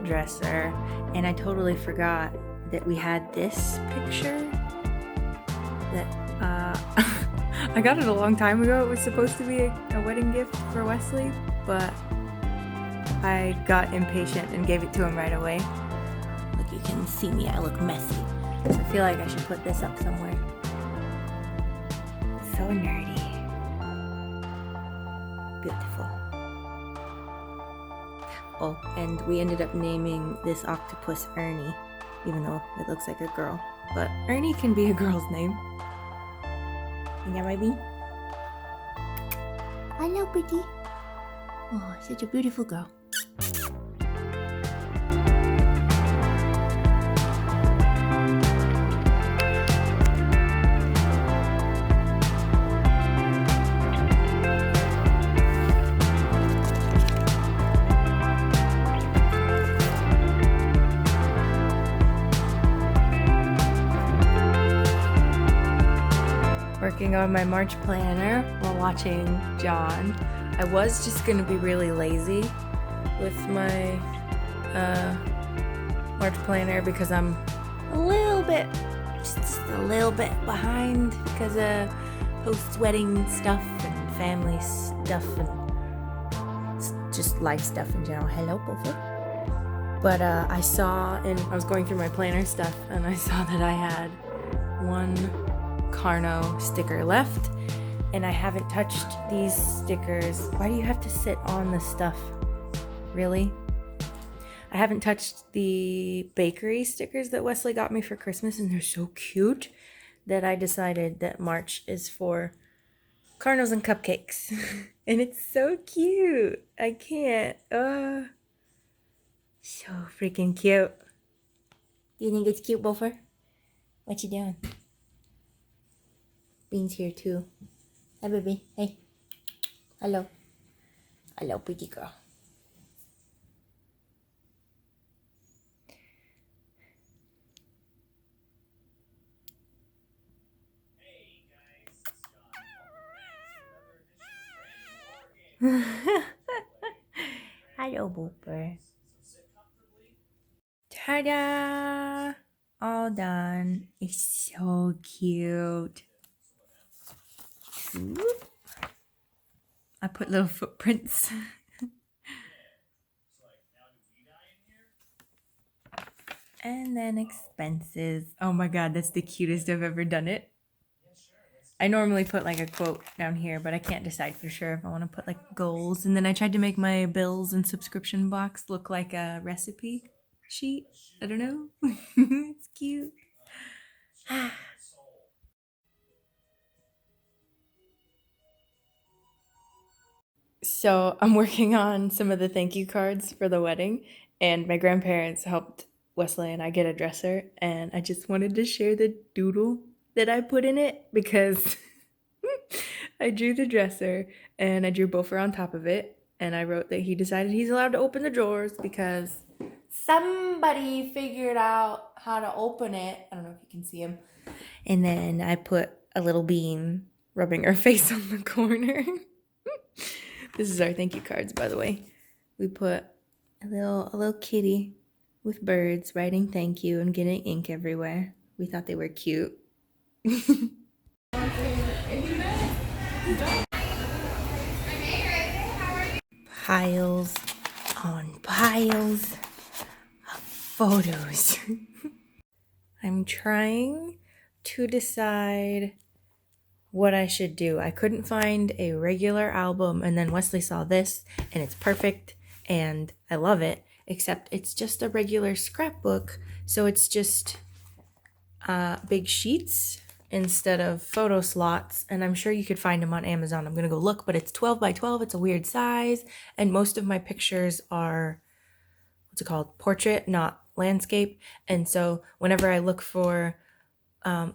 dresser, and I totally forgot that we had this picture that I got it a long time ago. It was supposed to be a wedding gift for Wesley, but I got impatient and gave it to him right away. Look, you can see me, I look messy. So I feel like I should put this up somewhere. So nerdy. Beautiful. Oh, and we ended up naming this octopus Ernie, even though it looks like a girl. But Ernie can be a girl's name. Yeah, baby. Hello, pretty. Oh, such a beautiful girl. Working on my March planner while watching John. I was just gonna be really lazy with my March planner because I'm a little bit, just a little bit behind because of post-wedding stuff and family stuff and just life stuff in general. Hello, Bofa. But I saw, and I was going through my planner stuff, and I saw that I had one Carno sticker left, and I haven't touched these stickers. Why do you have to sit on the stuff? Really? I haven't touched the bakery stickers that Wesley got me for Christmas, and they're so cute that I decided that March is for Carnos and cupcakes. And it's so cute. I can't. So freaking cute. Do you think it's cute, Bofer? What you doing? Bean's here too. Hi, baby. Hey. Hello. Hello, pretty girl. Hello, Booper. Ta-da! All done. It's so cute. I put little footprints. And then expenses. Oh my god, that's the cutest I've ever done it. I normally put like a quote down here, but I can't decide for sure if I want to put like goals. And then I tried to make my bills and subscription box look like a recipe sheet. I don't know. It's cute. So I'm working on some of the thank you cards for the wedding, and my grandparents helped Wesley and I get a dresser, and I just wanted to share the doodle that I put in it because I drew the dresser and I drew Bofer on top of it, and I wrote that he decided he's allowed to open the drawers because somebody figured out how to open it. I don't know if you can see him. And then I put a little bean rubbing her face on the corner. This is our thank you cards, by the way. We put a little kitty with birds writing thank you and getting ink everywhere. We thought they were cute. Piles on piles of photos. I'm trying to decide what I should do. I couldn't find a regular album, and then Wesley saw this and it's perfect and I love it, except it's just a regular scrapbook, so it's just big sheets instead of photo slots, and I'm sure you could find them on Amazon. I'm gonna go look, but it's 12 by 12. It's a weird size, and most of my pictures are, what's it called, portrait, not landscape. And so whenever I look for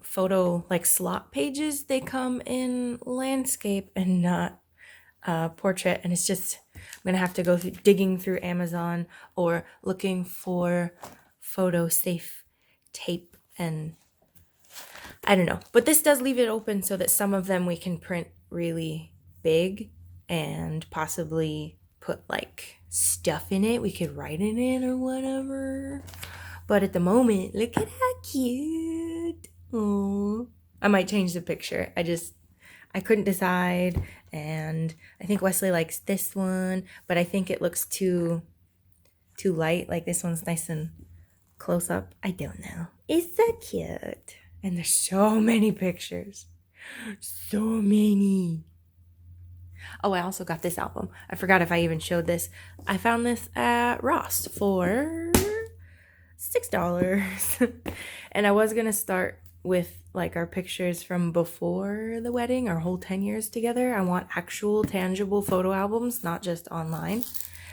photo like slot pages, they come in landscape and not portrait, and it's just, I'm gonna have to go through digging through Amazon or looking for photo safe tape, and I don't know. But this does leave it open so that some of them we can print really big and possibly put like stuff in it. We could write in it or whatever. But at the moment, look at how cute. Oh, I might change the picture. I couldn't decide, and I think Wesley likes this one, but I think it looks too light. Like this one's nice and close up. I don't know. It's so cute. And there's so many pictures. So many. Oh, I also got this album. I forgot if I even showed this. I found this at Ross for $6. And I was gonna start with like our pictures from before the wedding, our whole 10 years together. I want actual tangible photo albums, not just online.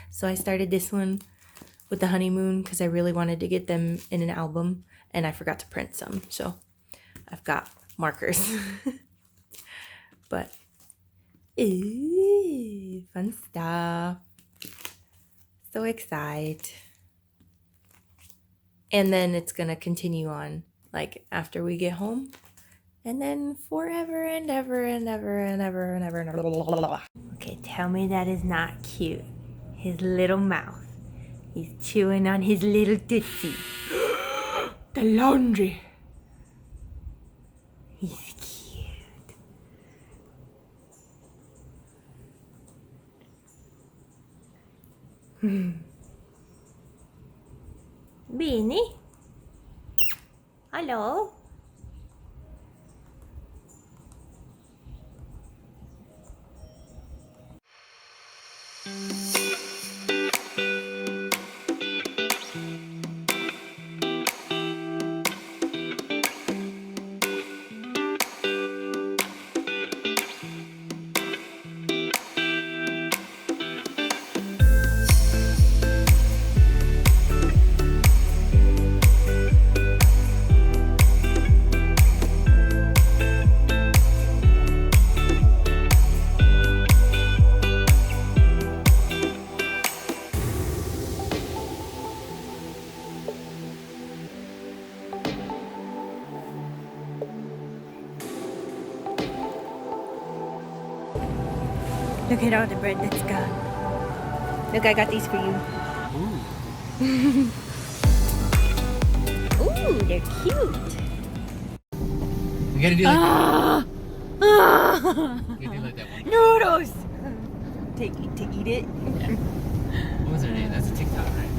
So I started this one with the honeymoon because I really wanted to get them in an album, and I forgot to print some. So I've got markers. But ooh, fun stuff. So excited. And then it's gonna continue on like after we get home, and then forever and ever and ever and ever and ever and ever. Okay, tell me that is not cute. His little mouth. He's chewing on his little tootsie. The laundry. He's cute. Beanie? Hello? Look at all the bread that's gone. Look, I got these for you. Ooh. Ooh, they're cute. You gotta do like you gotta do like that one. Noodles! Take it to eat it. Yeah. What was her name? That's a TikTok, right?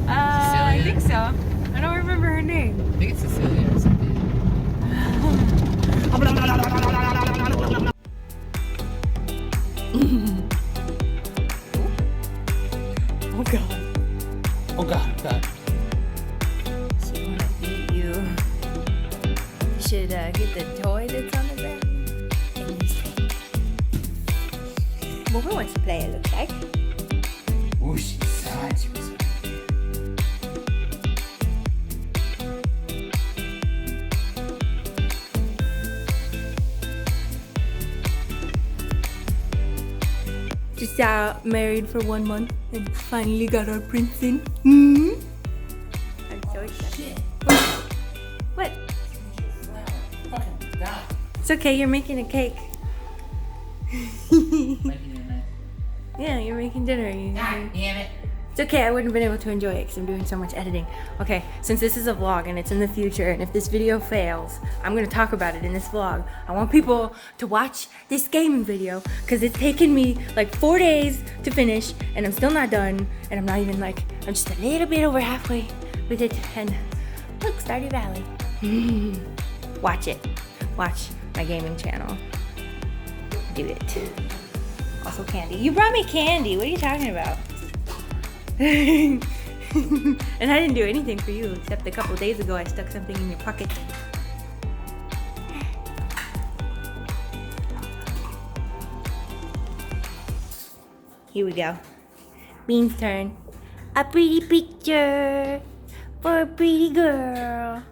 I think so. I don't remember her name. I think it's Cecilia or something. Oh god. Oh god, god. She wanna eat you. You should get the toy that's on the bed. And you say, well, who wants to play, it looks like? Ooh, she's sad. She was Just married for 1 month and finally got our prince in. Mm-hmm. I'm so excited. What? fucking die. It's okay, you're making a cake. Yeah, you're making dinner. God damn it. It's okay, I wouldn't have been able to enjoy it because I'm doing so much editing. Okay, since this is a vlog and it's in the future, and if this video fails, I'm gonna talk about it in this vlog. I want people to watch this gaming video because it's taken me like 4 days to finish, and I'm still not done, and I'm not even like, I'm just a little bit over halfway with it, and look, Stardew Valley. Watch it. Watch my gaming channel. Do it. Also candy. You brought me candy. What are you talking about? And I didn't do anything for you, except a couple days ago I stuck something in your pocket. Here we go. Bean's turn. A pretty picture for a pretty girl.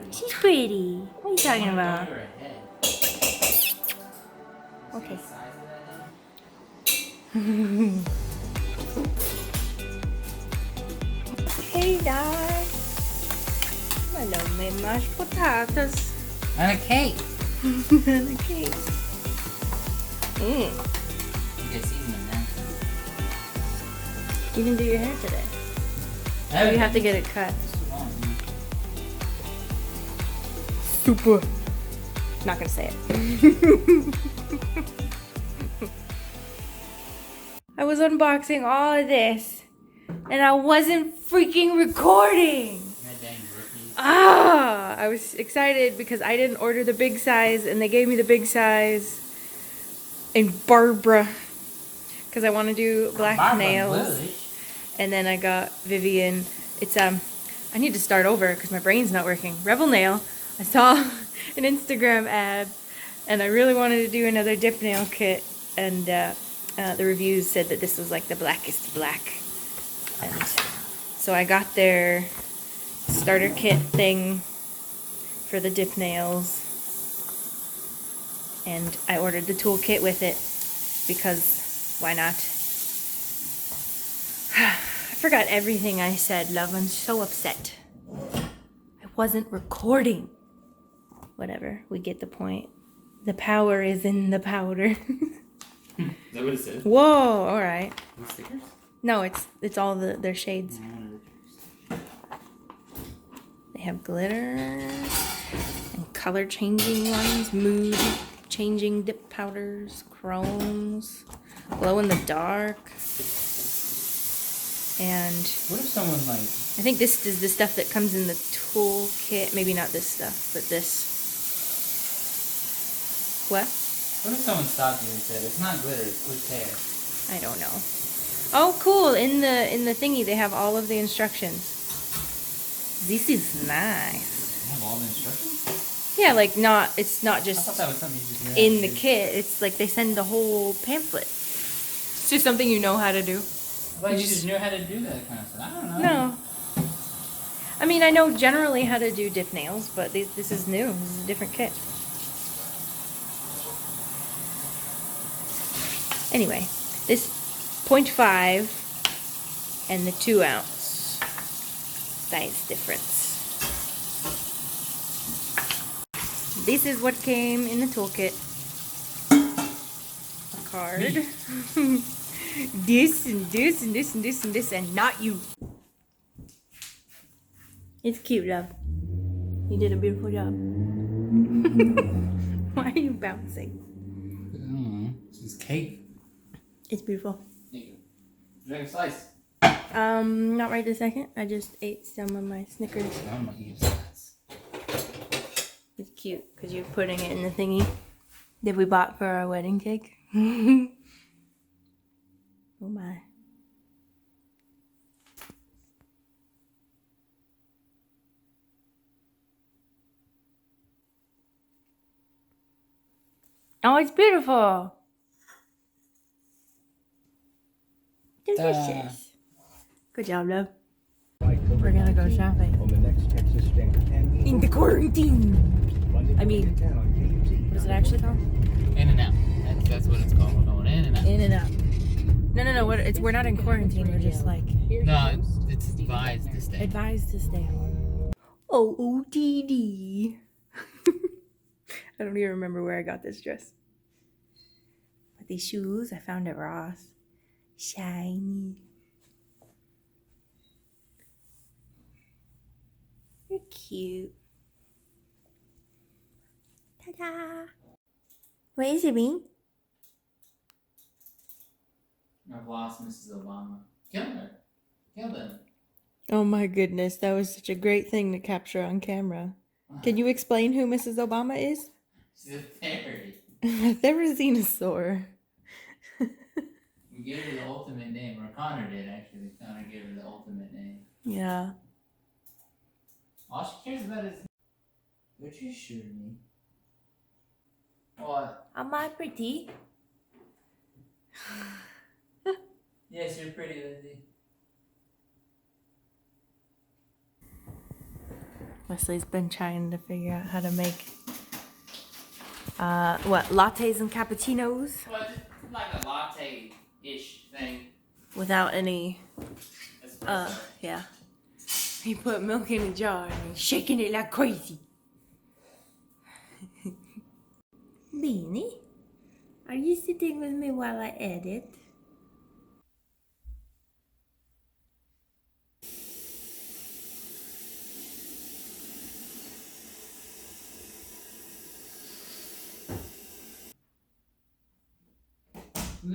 She's pretty. What are you talking about? Okay. Hey, Dad. I love my mashed potatoes. And a cake. And a cake. You get seasoning now. You didn't do your hair today. Or you have to get it cut. Super. Not gonna say it. I was unboxing all of this and I wasn't freaking recording. I was excited because I didn't order the big size and they gave me the big size in Barbara because I want to do black nails. And then I got Vivian. It's I need to start over because my brain's not working. Rebel Nail. I saw an Instagram ad and I really wanted to do another dip nail kit, and the reviews said that this was like the blackest black. And so I got their starter kit thing for the dip nails, and I ordered the toolkit with it because why not? I forgot everything I said, love. I'm so upset. I wasn't recording. Whatever, we get the point. The power is in the powder. Is that what it says? Whoa, alright. The stickers? No, it's all their shades. They have glitter and color changing ones, mood changing dip powders, chromes, glow in the dark. And what if someone like... I think this is the stuff that comes in the toolkit. Maybe not this stuff, but this. What? What if someone stopped you and said, it's not glitter, it's pushed hair? I don't know. Oh, cool. In the thingy, they have all of the instructions. This is nice. They have all the instructions? Yeah, like it's not just I thought that was something you just knew in the kit. It's like they send the whole pamphlet. It's just something you know how to do. Well, you just knew how to do that kind of stuff. I don't know. No. I mean, I know generally how to do dip nails, but this is new. This is a different kit. Anyway, this 0.5 and the 2 ounce size difference. This is what came in the toolkit. A card. This and this and this and this and this, and not you. It's cute, love. You did a beautiful job. Why are you bouncing? I don't know. It's cake. It's beautiful. Thank you. Would you like a slice? Not right this second. I just ate some of my Snickers. I'm not eating slice. It's cute because you're putting it in the thingy that we bought for our wedding cake. Oh my. Oh, it's beautiful. Delicious. Good job, love. We're gonna go shopping. On the next Texas stand. In the quarantine. I mean, what is it actually called? In and out. That's what it's called. We're going in and out. In and out. No. We're not in quarantine. We're just like No, it's advised to stay. advised to stay home. OOTD. I don't even remember where I got this dress. But these shoes I found at Ross. Shiny. You're cute. Ta-da! What is it, Bean? I've lost Mrs. Obama. Kill her. Kill them. Oh my goodness, that was such a great thing to capture on camera. Can you explain who Mrs. Obama is? She's a fairy. A therizinosaur. We gave her the ultimate name, or Connor did actually. Connor gave her the ultimate name. Yeah. All she cares about is what you shoot me. What? Am I pretty? Yes, you're pretty, Lindsay. Wesley's been trying to figure out how to make lattes and cappuccinos Well, just like a latte-ish thing. without any Espresso. yeah. He put milk in a jar and he's shaking it like crazy. Beanie, are you sitting with me while I edit?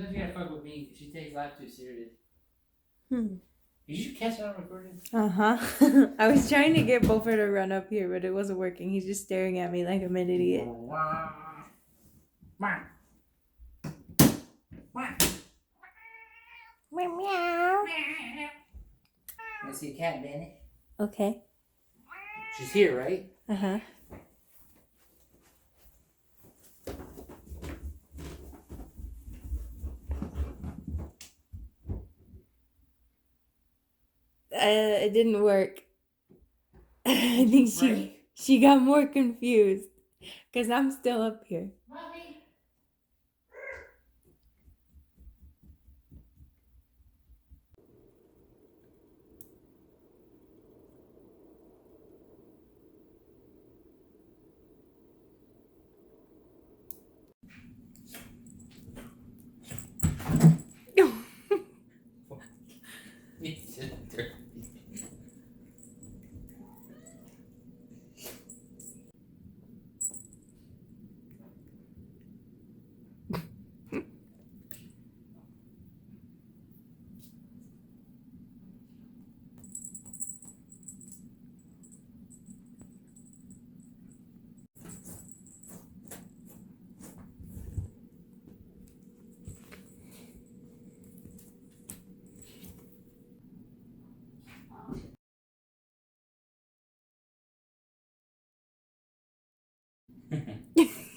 Sometimes you gotta fuck with me. She takes life too serious. Hmm. Did you catch that on recording? Uh-huh. I was trying to get Bofer to run up here, but it wasn't working. He's just staring at me like I'm an idiot. Meow meow. Wanna see a cat, Bennett? Okay. She's here, right? Uh-huh. It didn't work. I think she got more confused because I'm still up here. Mommy. It's just dirty.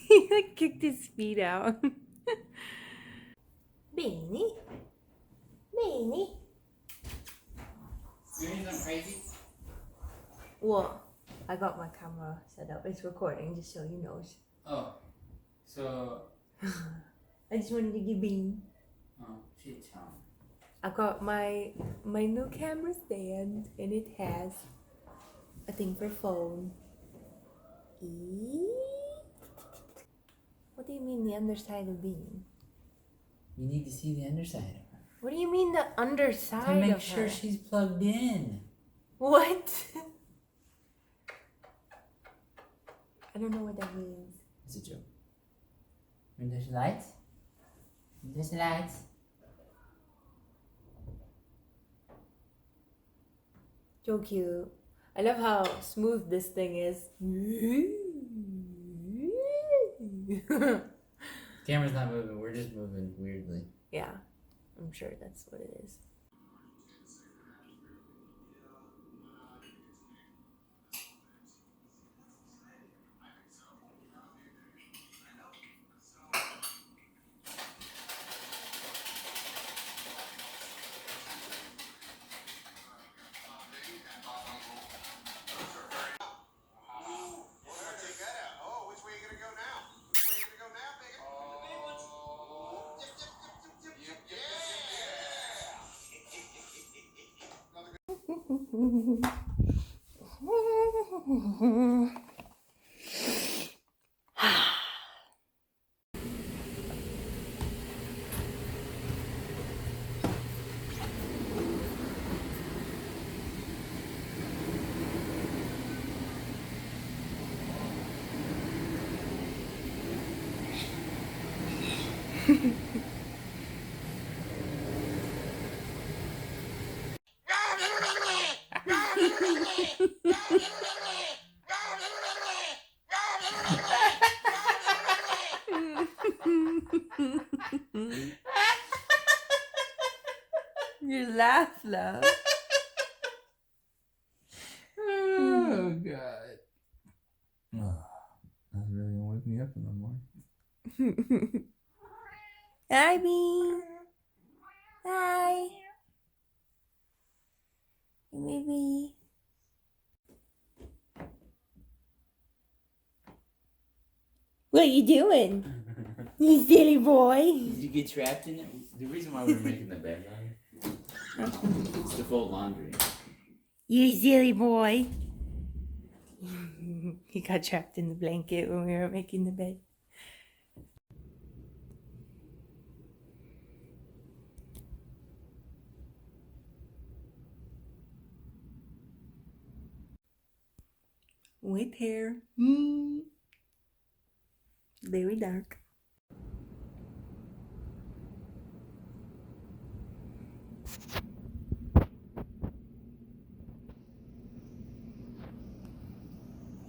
He like kicked his feet out. Beanie. Beanie. You think I'm crazy? Well, I got my camera set up. It's recording, just so you know. Oh. So. I just wanted to give Bean. Oh, shit, Tom. I got my new camera stand, and it has a thing for phone. What do you mean the underside of Bean? You need to see the underside of her. What do you mean the underside To make of sure her? she's plugged in. What? I don't know what that means. It's a joke. And there's lights. There's lights. So cute. I love how smooth this thing is. Camera's not moving. We're just moving weirdly. Yeah, I'm sure that's what it is. You laugh, love. Oh, God. Oh, that's really gonna wake me up in the morning. Hi, Bean. Hi. Hey, baby. What are you doing? You silly boy. Did you get trapped in it? The reason why we were making the bed right it's to fold laundry. You silly boy. He got trapped in the blanket when we were making the bed. With hair. Very dark.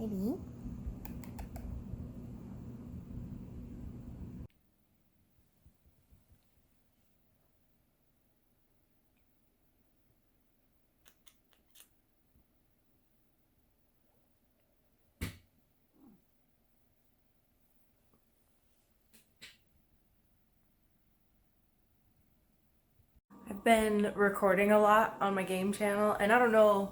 Ready? I've been recording a lot on my game channel, and I don't know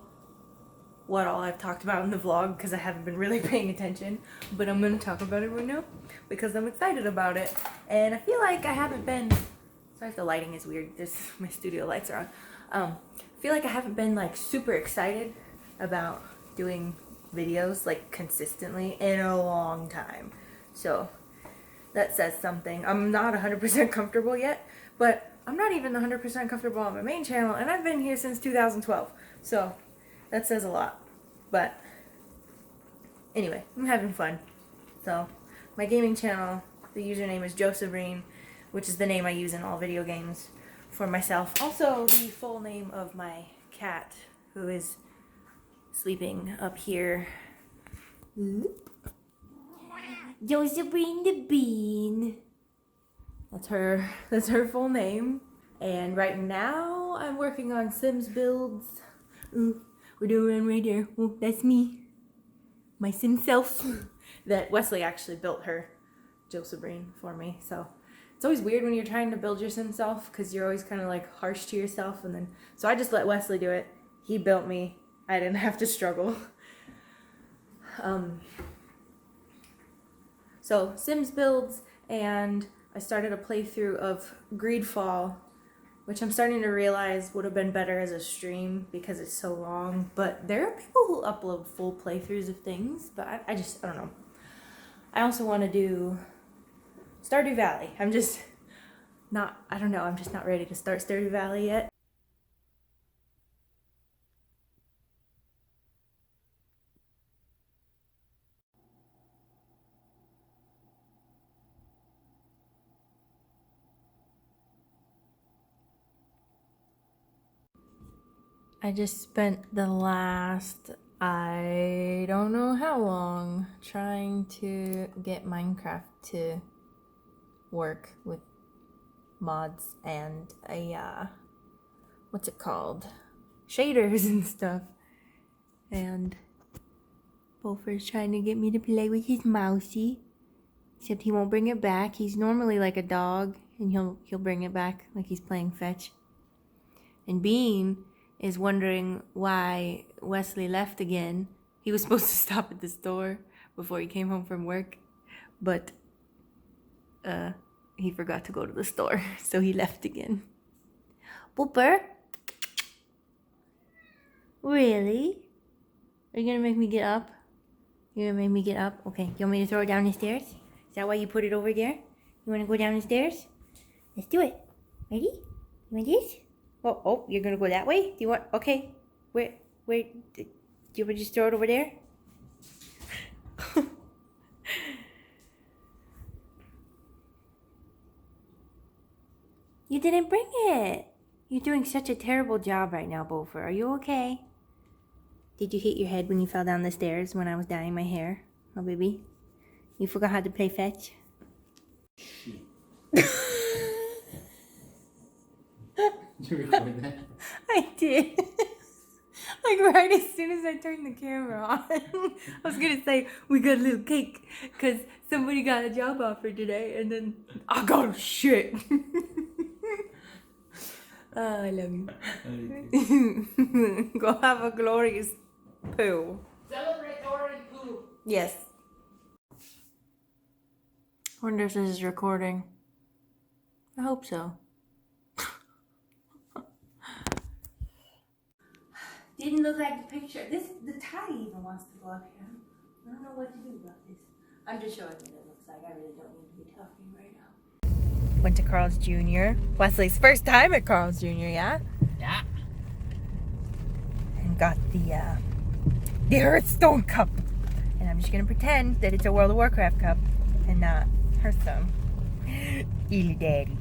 what all I've talked about in the vlog because I haven't been really paying attention, but I'm going to talk about it right now because I'm excited about it. And I feel like I haven't been, sorry if the lighting is weird, my studio lights are on. I feel like I haven't been like super excited about doing videos like consistently in a long time. So that says something. I'm not 100% comfortable yet, but I'm not even 100% comfortable on my main channel, and I've been here since 2012. So that says a lot. But anyway, I'm having fun. So my gaming channel, the username is Josephine, which is the name I use in all video games for myself. Also the full name of my cat, who is sleeping up here. Josephine the Bean. That's her full name. And right now I'm working on Sims builds. We're doing right there. Oh, that's me. My Sim self. That Wesley actually built her, Josephine, for me. So it's always weird when you're trying to build your Sim self because you're always kind of like harsh to yourself. And then, so I just let Wesley do it. He built me. I didn't have to struggle. So Sims builds, and I started a playthrough of Greedfall, which I'm starting to realize would have been better as a stream because it's so long. But there are people who upload full playthroughs of things, but I don't know. I also want to do Stardew Valley. I'm just not ready to start Stardew Valley yet. I just spent the last, I don't know how long, trying to get Minecraft to work with mods and what's it called? Shaders and stuff. And Beaufort's trying to get me to play with his mousey. Except he won't bring it back. He's normally like a dog, and he'll bring it back like he's playing fetch. And Bean is wondering why Wesley left again. He was supposed to stop at the store before he came home from work, but he forgot to go to the store, so he left again. Booper? Really? Are you gonna make me get up? You're gonna make me get up? Okay, you want me to throw it down the stairs? Is that why you put it over there? You wanna go down the stairs? Let's do it. Ready? You want this? Oh, you're gonna go that way? Do you want, okay. Where, do you want to just throw it over there? You didn't bring it. You're doing such a terrible job right now, Beaufort. Are you okay? Did you hit your head when you fell down the stairs when I was dyeing my hair? Oh, baby. You forgot how to play fetch? Shit. Did you record that? I did. Like right as soon as I turned the camera on. I was gonna say, we got a little cake because somebody got a job offer today, and then I got shit. Oh, I love you. Go have a glorious poo. Celebrate orange poo. Yes. Wonder if this is recording. I hope so. Didn't look like the picture. The tie even wants to go up here. I don't know what to do about this. I'm just showing you what it looks like. I really don't need to be talking right now. Went to Carl's Jr. Wesley's first time at Carl's Jr., yeah? Yeah. And got the Hearthstone cup. And I'm just gonna pretend that it's a World of Warcraft cup and not Hearthstone. Ely daddy.